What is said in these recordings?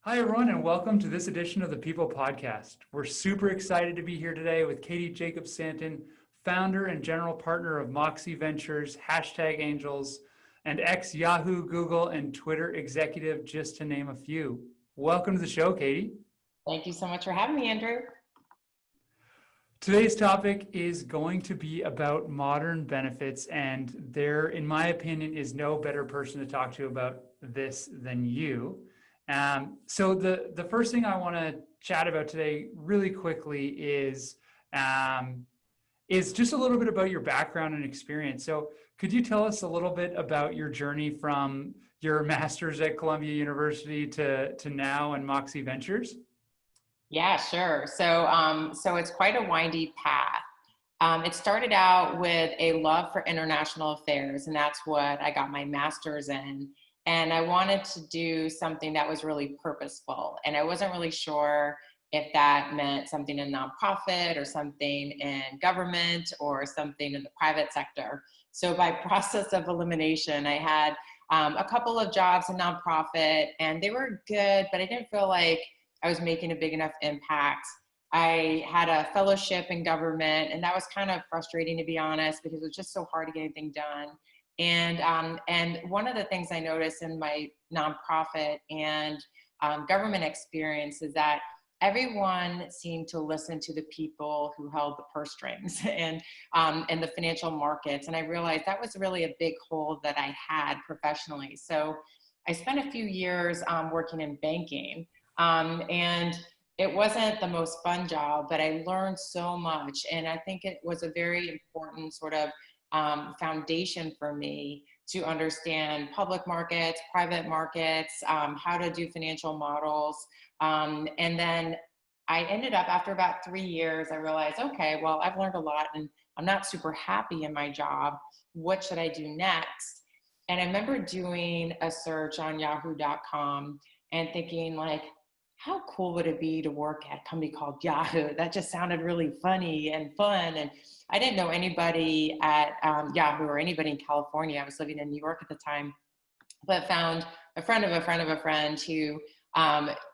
Hi, everyone, and welcome to this edition of the People Podcast. We're super excited to be here today with Katie Jacobs Stanton, founder and general partner of Moxie Ventures, hashtag Angels, and ex-Yahoo, Google, and Twitter executive, just to name a few. Welcome to the show, Katie. Thank you so much for having me, Andrew. Today's topic is going to be about modern benefits, and there, in my opinion, is no better person to talk to about this than you. So the first thing I want to chat about today really quickly is just a little bit about your background and experience. So could you tell us a little bit about your journey from your master's at Columbia University to now in Moxie Ventures? Yeah, sure. So it's quite a windy path. It started out with a love for international affairs, and that's what I got my master's in. And I wanted to do something that was really purposeful. And I wasn't really sure if that meant something in nonprofit or something in government or something in the private sector. So by process of elimination, I had a couple of jobs in nonprofit, and they were good, but I didn't feel like I was making a big enough impact. I had a fellowship in government, and that was kind of frustrating, to be honest, because it was just so hard to get anything done. And one of the things I noticed in my nonprofit and government experience is that everyone seemed to listen to the people who held the purse strings and the financial markets. And I realized that was really a big hole that I had professionally. So I spent a few years working in banking, and it wasn't the most fun job, but I learned so much. And I think it was a very important sort of foundation for me to understand public markets, private markets, how to do financial models. And then I ended up, after about 3 years, I realized, okay, well, I've learned a lot and I'm not super happy in my job. What should I do next? And I remember doing a search on yahoo.com and thinking, like, how cool would it be to work at a company called Yahoo? That just sounded really funny and fun. And I didn't know anybody at Yahoo or anybody in California. I was living in New York at the time, but found a friend of a friend of a friend who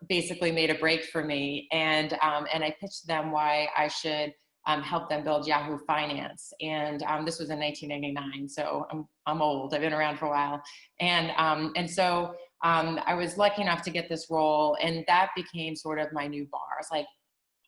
basically made a break for me. And I pitched them why I should help them build Yahoo Finance. And this was in 1999, so I'm old. I've been around for a while. And so I was lucky enough to get this role, and that became sort of my new bar. I was like,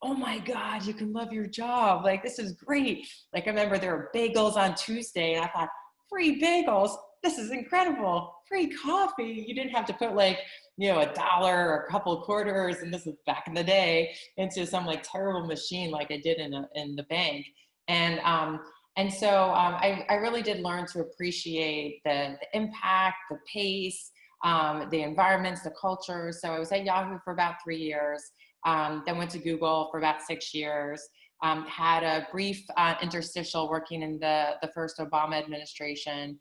oh my God, you can love your job. Like, this is great. Like, I remember there were bagels on Tuesday, and I thought, free bagels, this is incredible. Free coffee. You didn't have to put like, $1 or a couple quarters, and this is back in the day, into some like terrible machine like I did in the bank. And so I really did learn to appreciate the impact, the pace, the environments, the culture. So I was at Yahoo for about 3 years, then went to Google for about 6 years, had a brief interstitial working in the first Obama administration.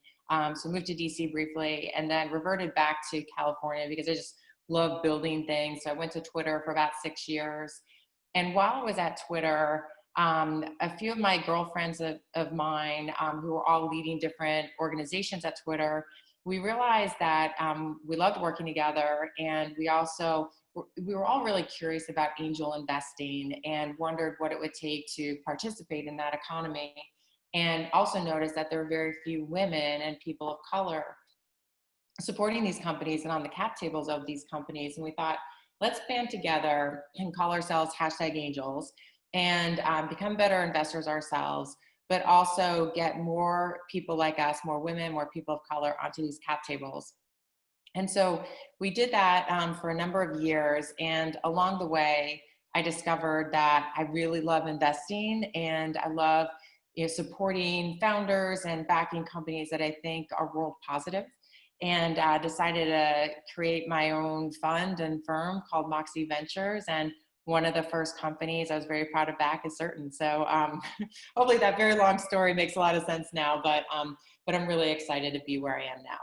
So moved to DC briefly, and then reverted back to California because I just love building things. So I went to Twitter for about 6 years. And while I was at Twitter, a few of my girlfriends of mine who were all leading different organizations at Twitter, we realized that we loved working together, and we were all really curious about angel investing and wondered what it would take to participate in that economy. And also noticed that there were very few women and people of color supporting these companies and on the cap tables of these companies. And we thought, let's band together and call ourselves hashtag Angels and become better investors ourselves, but also get more people like us, more women, more people of color onto these cap tables. And so we did that for a number of years. And along the way, I discovered that I really love investing, and I love supporting founders and backing companies that I think are world positive, and decided to create my own fund and firm called Moxie Ventures. And one of the first companies I was very proud to back is Certn. So hopefully that very long story makes a lot of sense now, but I'm really excited to be where I am now.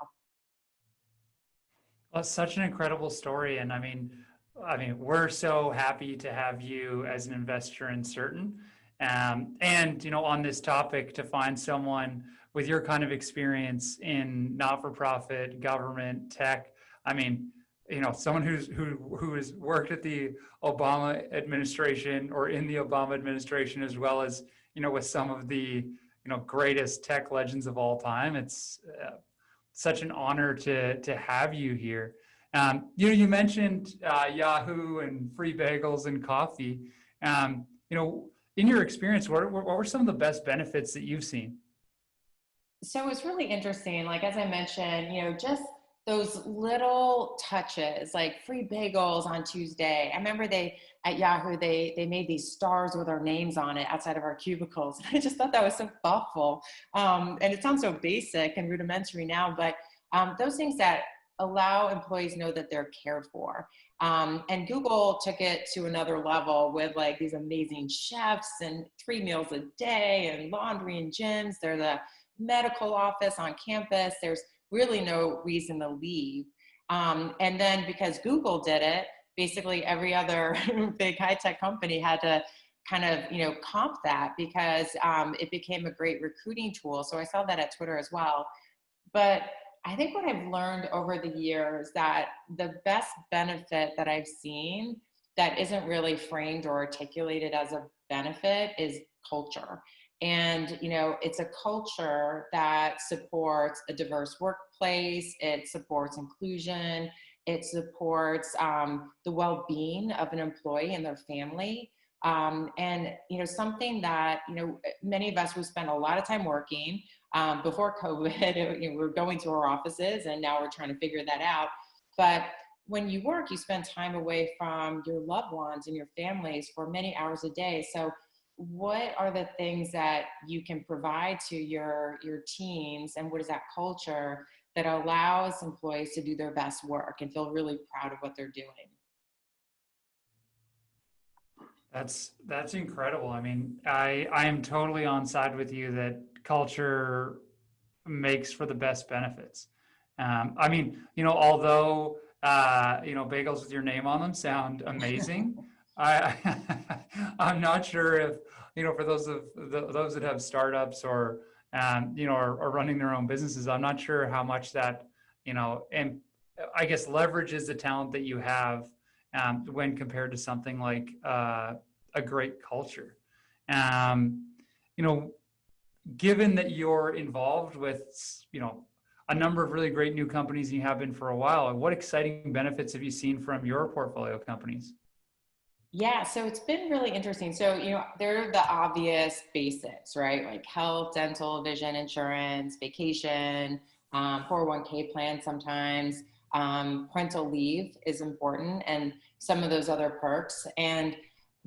Well, it's such an incredible story, and I mean, we're so happy to have you as an investor in Certn. And on this topic, to find someone with your kind of experience in not-for-profit, government, tech, I mean, someone who has worked at the Obama administration or in the Obama administration, as well as, with some of the, greatest tech legends of all time. It's such an honor to have you here. You mentioned Yahoo and free bagels and coffee. In your experience, what were some of the best benefits that you've seen? So it's really interesting. Like, as I mentioned, just those little touches, like free bagels on Tuesday. I remember at Yahoo, they made these stars with our names on it outside of our cubicles. I just thought that was so thoughtful. And it sounds so basic and rudimentary now, but those things that allow employees to know that they're cared for. And Google took it to another level with like these amazing chefs and 3 meals a day and laundry and gyms. They're the medical office on campus. There's really no reason to leave. And then because Google did it, basically every other big high-tech company had to kind of, comp that because it became a great recruiting tool. So I saw that at Twitter as well. But I think what I've learned over the years that the best benefit that I've seen that isn't really framed or articulated as a benefit is culture. And, it's a culture that supports a diverse workplace. It supports inclusion. It supports the well-being of an employee and their family. And, something that, many of us, we spend a lot of time working. Before COVID, we were going to our offices, and now we're trying to figure that out. But when you work, you spend time away from your loved ones and your families for many hours a day. So what are the things that you can provide to your teams, and what is that culture that allows employees to do their best work and feel really proud of what they're doing? That's incredible. I mean, I am totally on side with you that culture makes for the best benefits. I mean, although bagels with your name on them sound amazing, I I'm not sure if, for those that have startups or are running their own businesses, I'm not sure how much that, and I guess leverages the talent that you have when compared to something like a great culture. Um, you know, Given that you're involved with, a number of really great new companies, and you have been for a while, what exciting benefits have you seen from your portfolio companies? Yeah, so it's been really interesting. So, there are the obvious basics, right? Like health, dental, vision insurance, vacation, 401k plan sometimes. Parental leave is important, and some of those other perks.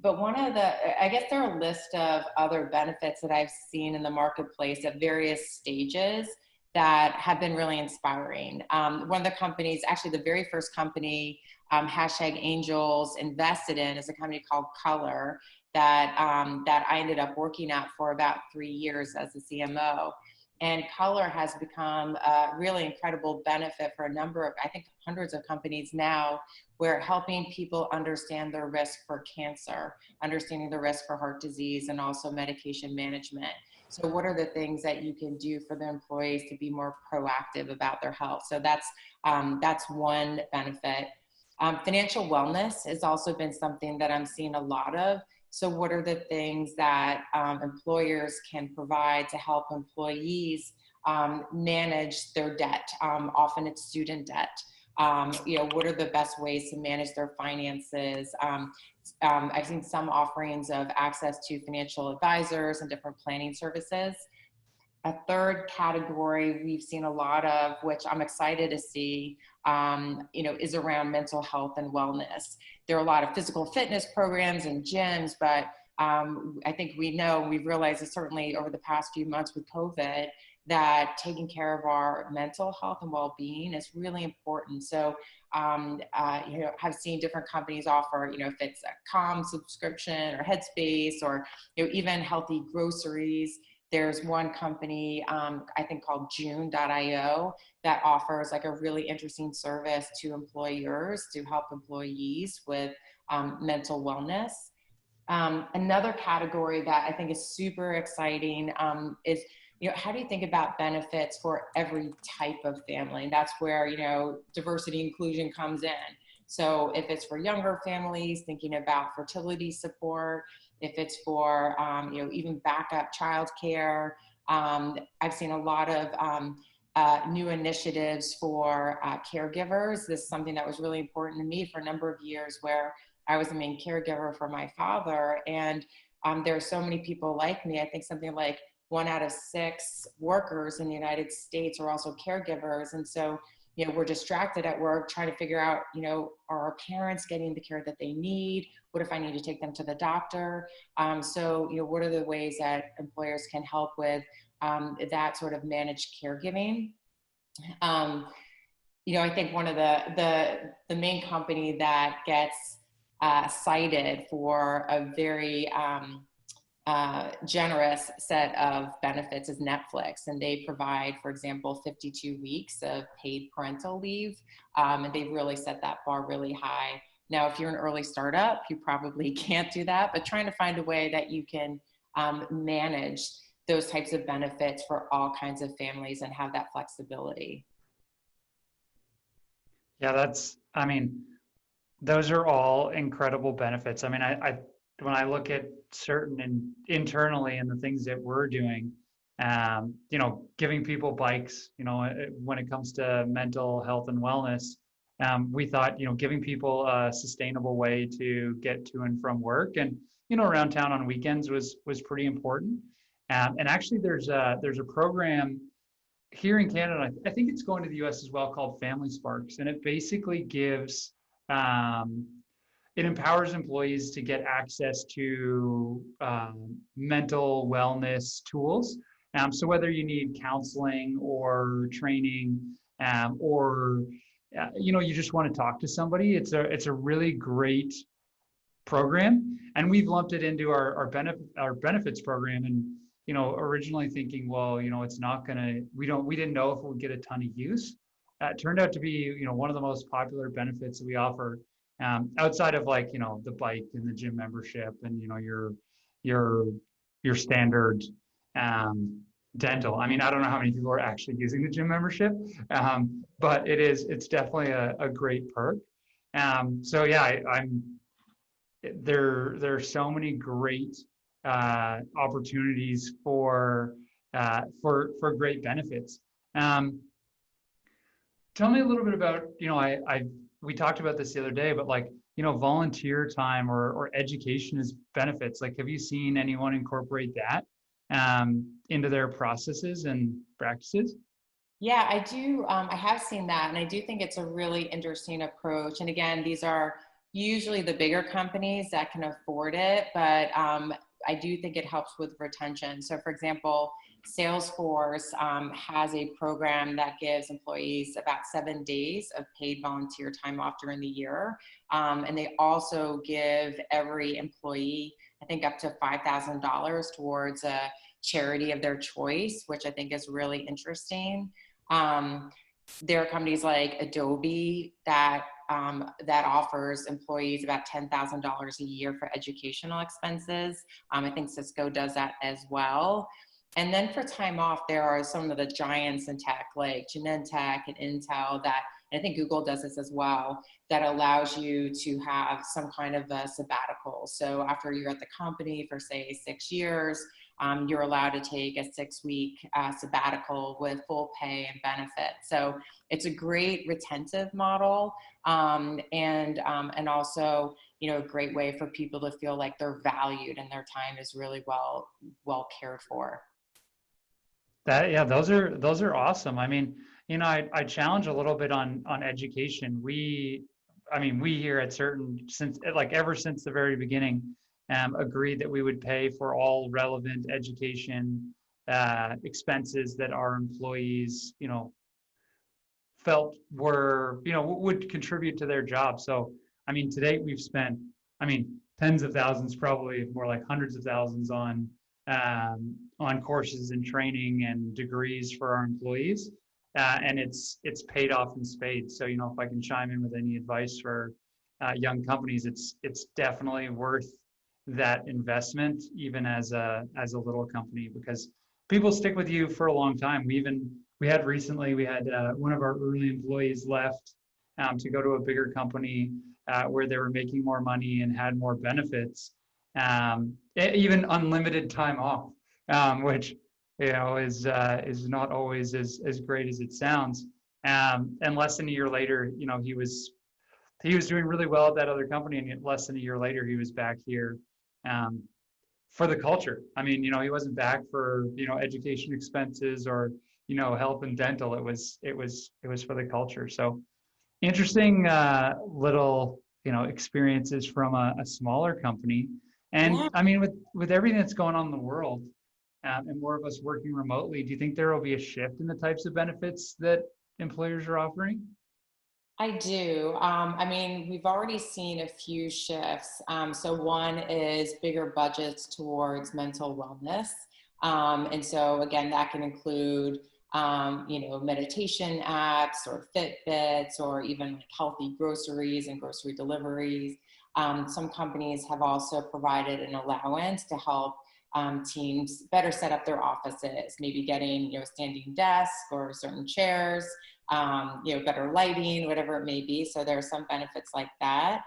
But I guess there are a list of other benefits that I've seen in the marketplace at various stages that have been really inspiring. One of the companies, actually the very first company, hashtag Angels invested in, is a company called Color that I ended up working at for about 3 years as a CMO. And Color has become a really incredible benefit for a number of, I think, hundreds of companies now, where helping people understand their risk for cancer, understanding the risk for heart disease, and also medication management. So what are the things that you can do for the employees to be more proactive about their health? So that's one benefit. Financial wellness has also been something that I'm seeing a lot of. So what are the things that employers can provide to help employees manage their debt? Often it's student debt. What are the best ways to manage their finances? I've seen some offerings of access to financial advisors and different planning services. A third category we've seen a lot of, which I'm excited to see, is around mental health and wellness. There are a lot of physical fitness programs and gyms, but I think we've realized that certainly over the past few months with COVID, that taking care of our mental health and well-being is really important. So, I've seen different companies offer, if it's a Calm subscription or Headspace, or even healthy groceries. There's one company, I think called June.io, that offers like a really interesting service to employers to help employees with mental wellness. Another category that I think is super exciting is how do you think about benefits for every type of family? And that's where, diversity inclusion comes in. So if it's for younger families, thinking about fertility support, if it's for, even backup childcare, I've seen a lot of new initiatives for caregivers. This is something that was really important to me for a number of years, where I was the main caregiver for my father. And there are so many people like me. I think something like 1 out of 6 workers in the United States are also caregivers. And so, we're distracted at work trying to figure out, are our parents getting the care that they need? What if I need to take them to the doctor? So, what are the ways that employers can help with that sort of managed caregiving? Um, I think one of the main company that gets cited for a very generous set of benefits is Netflix, and they provide, for example, 52 weeks of paid parental leave, and they've really set that bar really high. Now, if you're an early startup, you probably can't do that, but trying to find a way that you can manage those types of benefits for all kinds of families and have that flexibility. Yeah, I mean, those are all incredible benefits. I mean, when I look at Certn and internally and the things that we're doing, giving people bikes, when it comes to mental health and wellness, we thought, giving people a sustainable way to get to and from work and, around town on weekends was pretty important. And actually, there's a program here in Canada. I think it's going to the U.S. as well, called Family Sparks, and it basically gives um, it empowers employees to get access to mental wellness tools. So whether you need counseling or training, or you just want to talk to somebody, it's a really great program, and we've lumped it into our benefits program. And originally thinking, well, it's not gonna, we didn't know if it would get a ton of use. It turned out to be one of the most popular benefits that we offer, outside of, like, the bike and the gym membership and your your standard um, dental. I mean, I don't know how many people are actually using the gym membership, but it's definitely a great perk. So yeah, I'm there are so many great opportunities for great benefits. Um, Tell me a little bit about, I we talked about this the other day, but, like, volunteer time or education as benefits. Like, have you seen anyone incorporate that into their processes and practices? Yeah, I do. I have seen that, and I do think it's a really interesting approach. And again, these are usually the bigger companies that can afford it, but I do think it helps with retention. So, for example, Salesforce has a program that gives employees about 7 days of paid volunteer time off during the year. And they also give every employee, I think, up to $5,000 towards a charity of their choice, which I think is really interesting. Um, there are companies like Adobe that offers employees about $10,000 a year for educational expenses. I think Cisco does that as well. And then for time off, there are some of the giants in tech like Genentech and Intel that, and I think Google does this as well, that allows you to have some kind of a sabbatical. So after you're at the company for, say, 6 years, you're allowed to take a 6-week sabbatical with full pay and benefits. So it's a great retentive model, and also, a great way for people to feel like they're valued and their time is really well cared for. Yeah, those are awesome. I mean, I challenge a little bit on education. I mean, we here at Certn, ever since the very beginning, agreed that we would pay for all relevant education expenses that our employees, felt would contribute to their job. So, I mean, to date we've spent, I mean, tens of thousands, probably more like hundreds of thousands on courses and training and degrees for our employees, and it's paid off in spades. So, if I can chime in with any advice for young companies, it's definitely worth that investment, even as a little company, because people stick with you for a long time. We had recently, we had one of our early employees left to go to a bigger company where they were making more money and had more benefits, even unlimited time off, which is not always as great as it sounds. And less than a year later, he was doing really well at that other company, and less than a year later, he was back here um, for the culture. I mean, he wasn't back for education expenses or health and dental. It was for the culture. So interesting little experiences from a smaller company. And Yeah. I mean, with everything that's going on in the world, and more of us working remotely, do you think there will be a shift in the types of benefits that employers are offering? I do. I mean, we've already seen a few shifts. So one is bigger budgets towards mental wellness. And so again, that can include, meditation apps or Fitbits or even like healthy groceries and grocery deliveries. Some companies have also provided an allowance to help teams better set up their offices, maybe getting, standing desk or certain chairs, better lighting, whatever it may be. So there are some benefits like that.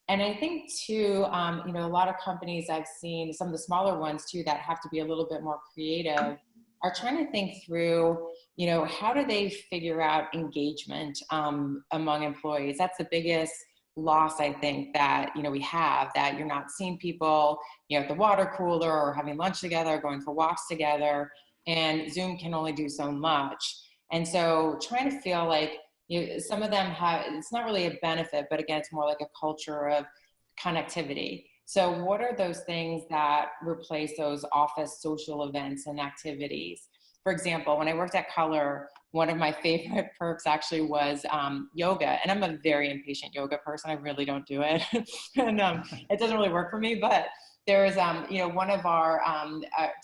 And I think too, a lot of companies I've seen, some of the smaller ones too, that have to be a little bit more creative, are trying to think through, how do they figure out engagement among employees? That's the biggest loss, I think, that, we have, that you're not seeing people, at the water cooler or having lunch together, going for walks together, and Zoom can only do so much. And so trying to feel like, some of them have, it's not really a benefit, but again, it's more like a culture of connectivity. So what are those things that replace those office social events and activities? For example, when I worked at Color, one of my favorite perks actually was yoga. And I'm a very impatient yoga person. I really don't do it. And it doesn't really work for me, but there was, one of our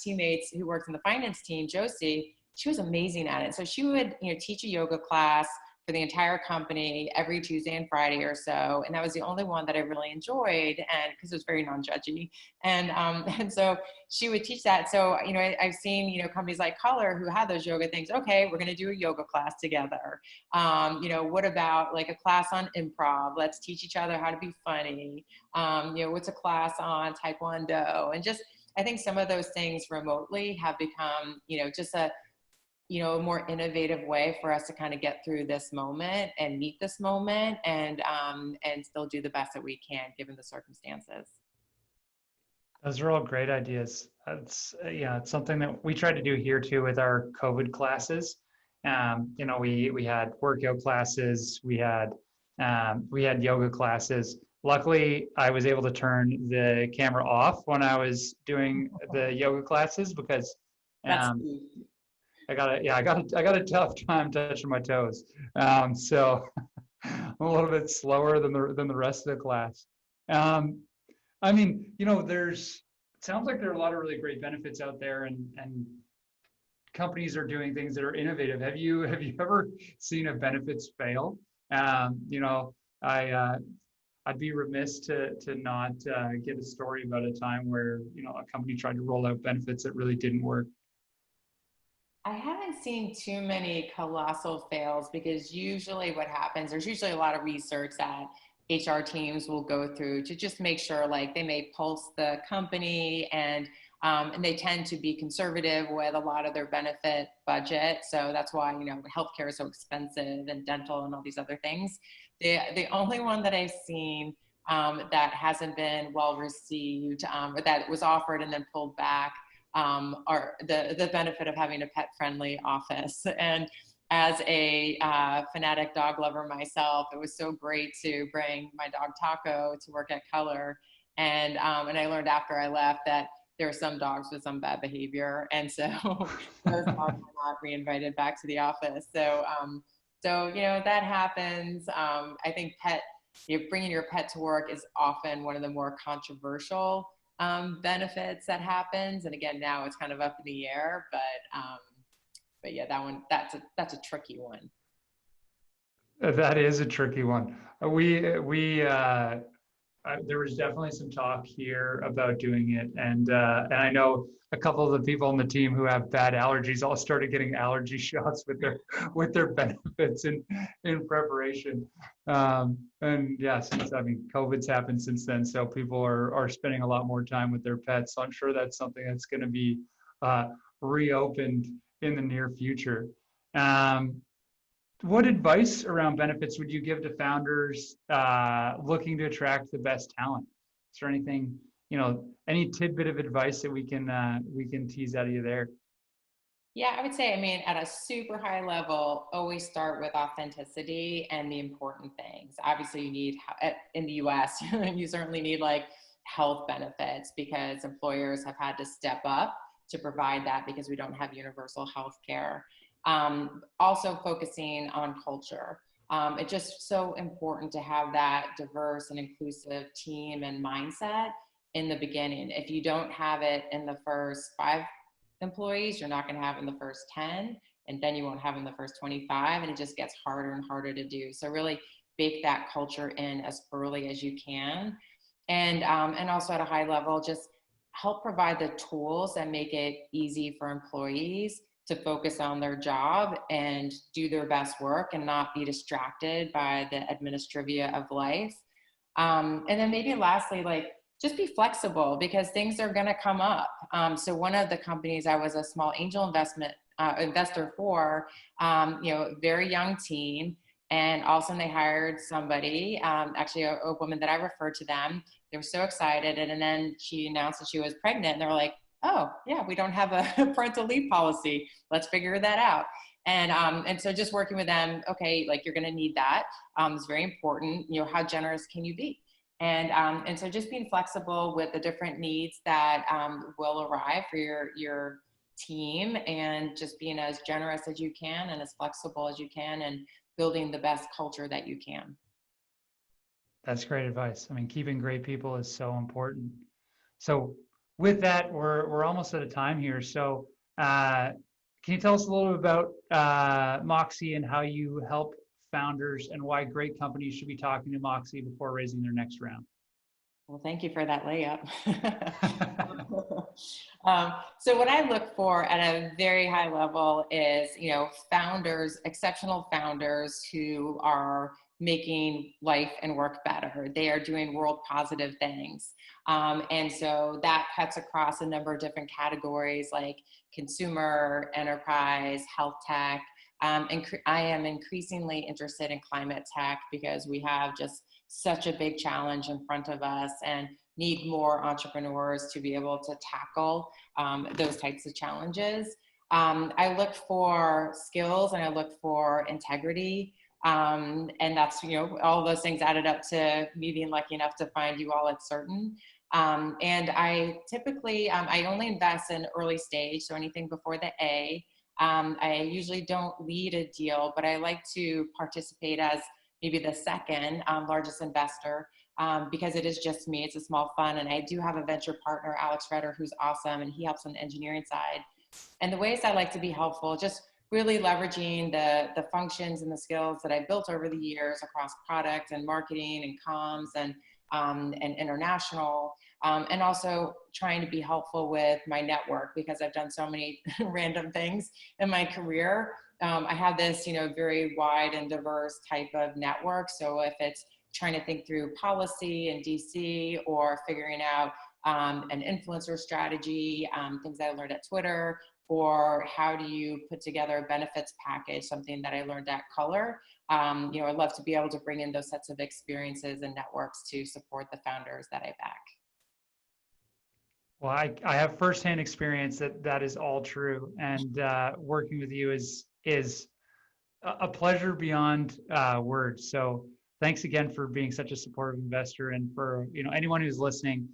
teammates who works in the finance team, Josie. She was amazing at it. So she would, teach a yoga class for the entire company every Tuesday and Friday or so. And that was the only one that I really enjoyed, and because it was very non-judgy. And and so she would teach that. So, I've seen, companies like Color who had those yoga things. Okay, we're going to do a yoga class together. What about like a class on improv? Let's teach each other how to be funny. What's a class on Taekwondo? And just, I think some of those things remotely have become, just a more innovative way for us to kind of get through this moment and meet this moment, and still do the best that we can given the circumstances. Those are all great ideas. It's something that we tried to do here too with our COVID classes. We had workout classes, we had yoga classes. Luckily, I was able to turn the camera off when I was doing the yoga classes because That's um, I got a tough time touching my toes. So I'm a little bit slower than the rest of the class. Um, I mean, it sounds like there are a lot of really great benefits out there, and companies are doing things that are innovative. Have you ever seen a benefits fail? I I'd be remiss to not get a story about a time where a company tried to roll out benefits that really didn't work. I haven't seen too many colossal fails, because usually what happens, there's usually a lot of research that HR teams will go through to just make sure, like, they may pulse the company, and they tend to be conservative with a lot of their benefit budget. So that's why, healthcare is so expensive, and dental and all these other things. The only one that I've seen that hasn't been well received, that was offered and then pulled back, are the benefit of having a pet friendly office. And as a fanatic dog lover myself, it was so great to bring my dog Taco to work at Color. And I learned after I left that there are some dogs with some bad behavior, and so those dogs were not reinvited back to the office. So that happens. I think bringing your pet to work is often one of the more controversial benefits that happens. And again, now it's kind of up in the air, but yeah, that's a tricky one. That is a tricky one. We there was definitely some talk here about doing it, and I know a couple of the people on the team who have bad allergies all started getting allergy shots with their benefits in preparation. And yeah, since I mean COVID's happened since then, so people are spending a lot more time with their pets. So I'm sure that's something that's going to be reopened in the near future. Um, what advice around benefits would you give to founders looking to attract the best talent? Is there anything, any tidbit of advice that we can tease out of you there? Yeah, I would say, I mean, at a super high level, always start with authenticity and the important things. Obviously, you need, in the US, you certainly need like health benefits because employers have had to step up to provide that because we don't have universal health care. Also focusing on culture. It's just so important to have that diverse and inclusive team and mindset in the beginning. If you don't have it in the first 5 employees, you're not going to have in the first 10, and then you won't have in the first 25, and it just gets harder and harder to do. So really bake that culture in as early as you can. And also at a high level, just help provide the tools that make it easy for employees to focus on their job and do their best work and not be distracted by the administrivia of life. And then maybe lastly, like just be flexible because things are going to come up. So one of the companies I was a small angel investor for, very young team, and all of a sudden they hired somebody, actually a woman that I referred to them. They were so excited, and then she announced that she was pregnant, and they were like, "Oh, yeah, we don't have a parental leave policy. Let's figure that out." And so just working with them, okay, like you're going to need that. It's very important. How generous can you be? And so just being flexible with the different needs that will arrive for your team, and just being as generous as you can and as flexible as you can, and building the best culture that you can. That's great advice. I mean, keeping great people is so important. So with that, we're almost out of time here. So can you tell us a little bit about Moxie and how you help founders and why great companies should be talking to Moxie before raising their next round? Well, thank you for that layup. So what I look for at a very high level is, founders, exceptional founders who are making life and work better. They are doing world positive things. And so that cuts across a number of different categories like consumer, enterprise, health tech. I am increasingly interested in climate tech because we have just such a big challenge in front of us and need more entrepreneurs to be able to tackle those types of challenges. I look for skills and I look for integrity. And that's, all those things added up to me being lucky enough to find you all at Certn. And I typically, I only invest in early stage, so anything before the A. I usually don't lead a deal, but I like to participate as maybe the second largest investor because it is just me. It's a small fund, and I do have a venture partner, Alex Redder, who's awesome, and he helps on the engineering side. And the ways I like to be helpful, just really leveraging the functions and the skills that I built over the years across product and marketing and comms and international, and also trying to be helpful with my network because I've done so many random things in my career. I have this, very wide and diverse type of network. So if it's trying to think through policy in DC or figuring out an influencer strategy, things I learned at Twitter, or how do you put together a benefits package, something that I learned at Color. I'd love to be able to bring in those sets of experiences and networks to support the founders that I back. Well, I have firsthand experience that is all true, and working with you is a pleasure beyond words. So thanks again for being such a supportive investor, and for anyone who's listening,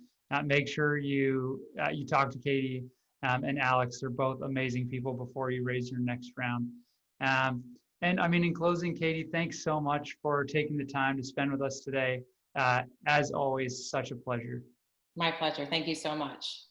make sure you talk to Katie and Alex. They're both amazing people before you raise your next round. And I mean, in closing, Katie, thanks so much for taking the time to spend with us today. As always, such a pleasure. My pleasure. Thank you so much.